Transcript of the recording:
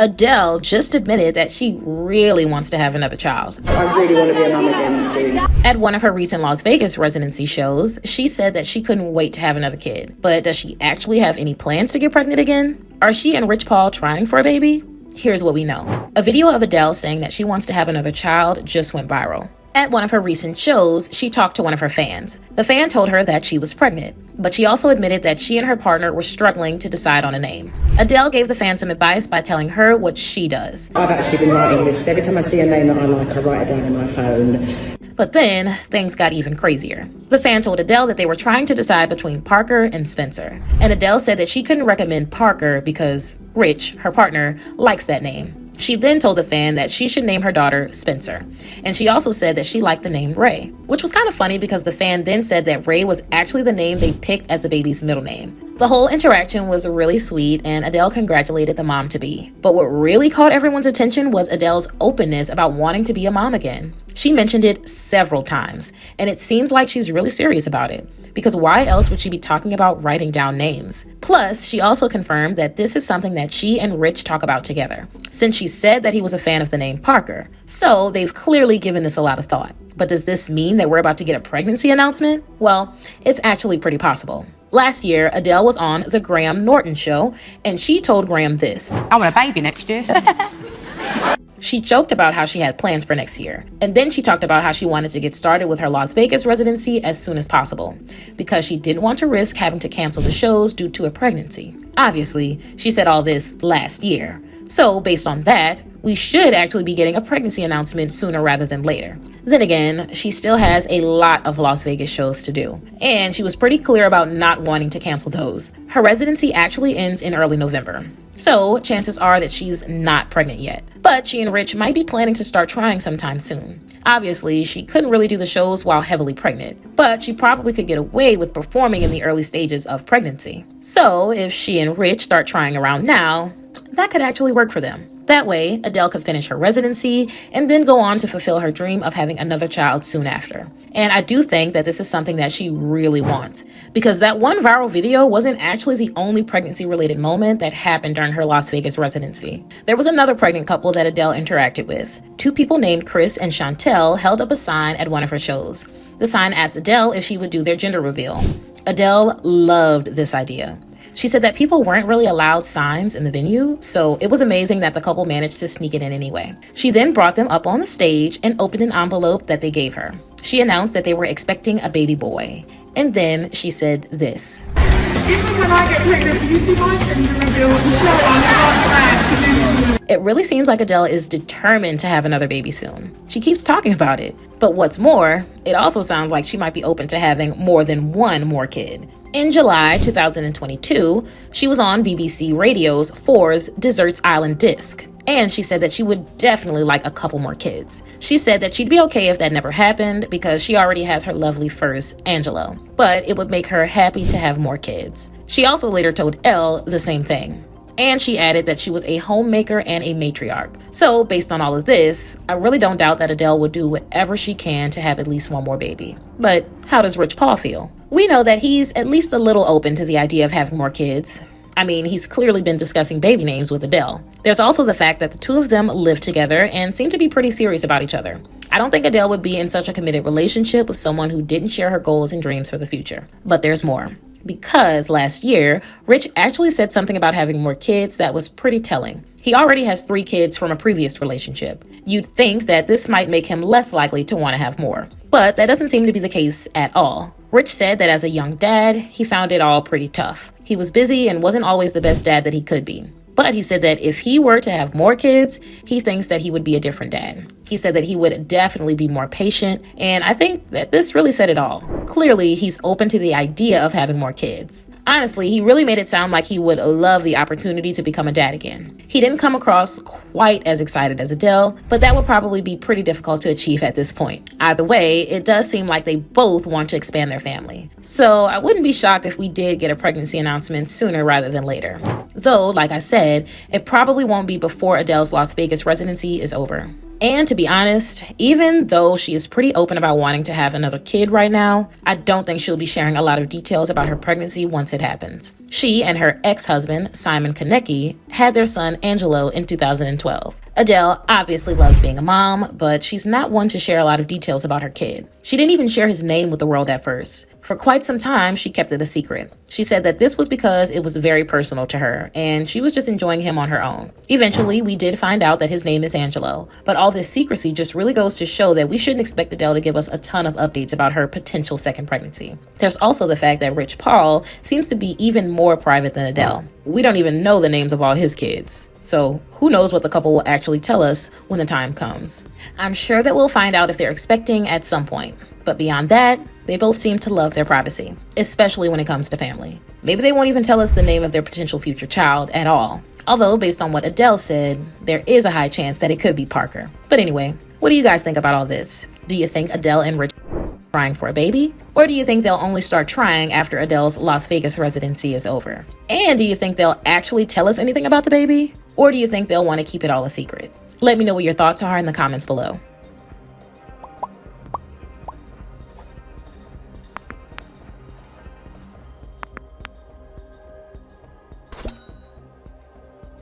Adele just admitted that she really wants to have another child. I really want to be a mum again soon. At one of her recent Las Vegas residency shows, she said that she couldn't wait to have another kid. But does she actually have any plans to get pregnant again? Are she and Rich Paul trying for a baby? Here's what we know. A video of Adele saying that she wants to have another child just went viral. At one of her recent shows, she talked to one of her fans. The fan told her that she was pregnant, but she also admitted that she and her partner were struggling to decide on a name. Adele gave the fan some advice by telling her what she does. I've actually been writing this. Every time I see a name that I like, I write it down in my phone. But then, things got even crazier. The fan told Adele that they were trying to decide between Parker and Spencer. And Adele said that she couldn't recommend Parker because Rich, her partner, likes that name. She then told the fan that she should name her daughter Spencer. And she also said that she liked the name Ray, which was kind of funny because the fan then said that Ray was actually the name they picked as the baby's middle name. The whole interaction was really sweet, and Adele congratulated the mom-to-be. But what really caught everyone's attention was Adele's openness about wanting to be a mom again. She mentioned it several times, and it seems like she's really serious about it. Because why else would she be talking about writing down names? Plus, she also confirmed that this is something that she and Rich talk about together, since she said that he was a fan of the name Parker. So they've clearly given this a lot of thought. But does this mean that we're about to get a pregnancy announcement? Well, it's actually pretty possible. Last year, Adele was on The Graham Norton Show, and she told Graham this. I want a baby next year. She joked about how she had plans for next year. And then she talked about how she wanted to get started with her Las Vegas residency as soon as possible, because she didn't want to risk having to cancel the shows due to a pregnancy. Obviously, she said all this last year. So based on that, we should actually be getting a pregnancy announcement sooner rather than later. Then again, she still has a lot of Las Vegas shows to do, and she was pretty clear about not wanting to cancel those. Her residency actually ends in early November, so chances are that she's not pregnant yet. But she and Rich might be planning to start trying sometime soon. Obviously, she couldn't really do the shows while heavily pregnant, but she probably could get away with performing in the early stages of pregnancy. So if she and Rich start trying around now, that could actually work for them. That way, Adele could finish her residency and then go on to fulfill her dream of having another child soon after. And I do think that this is something that she really wants, because that one viral video wasn't actually the only pregnancy-related moment that happened during her Las Vegas residency. There was another pregnant couple that Adele interacted with. Two people named Chris and Chantel held up a sign at one of her shows. The sign asked Adele if she would do their gender reveal. Adele loved this idea. She said that people weren't really allowed signs in the venue, so it was amazing that the couple managed to sneak it in anyway. She then brought them up on the stage and opened an envelope that they gave her. She announced that they were expecting a baby boy. And then she said this. Even when I get pregnant for you 2 months and you reveal the show, I'm not glad to do. It really seems like Adele is determined to have another baby soon. She keeps talking about it. But what's more, it also sounds like she might be open to having more than one more kid. In July 2022, she was on BBC Radio's 4's Desserts Island Disc, and she said that she would definitely like a couple more kids. She said that she'd be okay if that never happened because she already has her lovely first, Angelo, but it would make her happy to have more kids. She also later told Elle the same thing. And she added that she was a homemaker and a matriarch. So based on all of this, I really don't doubt that Adele would do whatever she can to have at least one more baby. But how does Rich Paul feel? We know that he's at least a little open to the idea of having more kids. I mean, he's clearly been discussing baby names with Adele. There's also the fact that the two of them live together and seem to be pretty serious about each other. I don't think Adele would be in such a committed relationship with someone who didn't share her goals and dreams for the future. But there's more. Because last year, Rich actually said something about having more kids that was pretty telling. He already has 3 kids from a previous relationship. You'd think that this might make him less likely to want to have more. But that doesn't seem to be the case at all. Rich said that as a young dad, he found it all pretty tough. He was busy and wasn't always the best dad that he could be. But he said that if he were to have more kids, he thinks that he would be a different dad. He said that he would definitely be more patient, and I think that this really said it all. Clearly, he's open to the idea of having more kids. Honestly, he really made it sound like he would love the opportunity to become a dad again. He didn't come across quite as excited as Adele, but that would probably be pretty difficult to achieve at this point. Either way, it does seem like they both want to expand their family. So I wouldn't be shocked if we did get a pregnancy announcement sooner rather than later. Though, like I said, it probably won't be before Adele's Las Vegas residency is over. And to be honest, even though she is pretty open about wanting to have another kid right now, I don't think she'll be sharing a lot of details about her pregnancy once it it happens. She and her ex-husband, Simon Konecki, had their son Angelo in 2012. Adele obviously loves being a mom, but she's not one to share a lot of details about her kid. She didn't even share his name with the world at first. For quite some time, she kept it a secret. She said that this was because it was very personal to her, and she was just enjoying him on her own. Eventually, we did find out that his name is Angelo, but all this secrecy just really goes to show that we shouldn't expect Adele to give us a ton of updates about her potential second pregnancy. There's also the fact that Rich Paul seems to be even more private than Adele. We don't even know the names of all his kids. So who knows what the couple will actually tell us when the time comes. I'm sure that we'll find out if they're expecting at some point. But beyond that, they both seem to love their privacy, especially when it comes to family. Maybe they won't even tell us the name of their potential future child at all. Although, based on what Adele said, there is a high chance that it could be Parker. But anyway, what do you guys think about all this? Do you think Adele and Rich are trying for a baby? Or do you think they'll only start trying after Adele's Las Vegas residency is over? And do you think they'll actually tell us anything about the baby? Or do you think they'll want to keep it all a secret? Let me know what your thoughts are in the comments below.